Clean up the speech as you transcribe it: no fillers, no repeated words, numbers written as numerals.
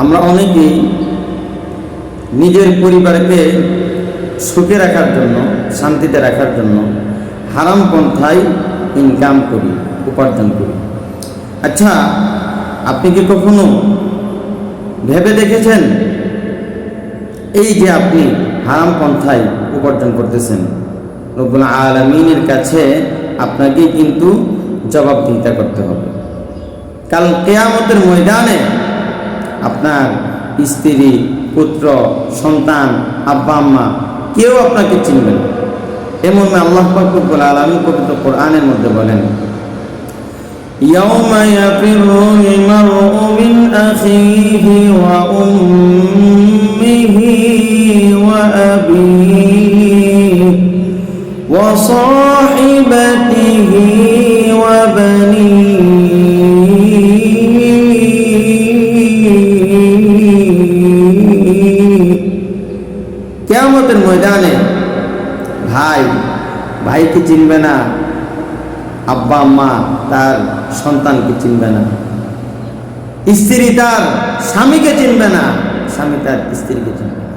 আমরা অনেকেই নিজের পরিবারকে সুখে রাখার জন্য, শান্তিতে রাখার জন্য হারাম পন্থায় ইনকাম করি, উপার্জন করি। আচ্ছা, আপনি কি কখনো ভেবে দেখেছেন এই যে আপনি হারাম পন্থায় উপার্জন করতেছেন, রব্বুল আলামিনের কাছে আপনাকে কিন্তু জবাবদিহিতা করতে হবে। কাল কিয়ামতের ময়দানে আপনার স্ত্রী, পুত্র, সন্তান, আব্বা আম্মা কেউ আপনাকে চিনবে না। এমন আল্লাহ পাক রব্বুল আলামিন পবিত্র কোরআনের মধ্যে বলেন, ইয়াউমা ইয়াফিরুল মারউ মিন আখিহি ওয়া উম্মিহি ওয়া আবিহি ওয়া সাহিবাতিহি ওয়া কিয়ামতের ময়দানে ভাই ভাইকে চিনবে না, আব্বা আম্মা তার সন্তানকে চিনবে না, স্ত্রী তার স্বামীকে চিনবে না, স্বামী তার স্ত্রীকে চিনবে না।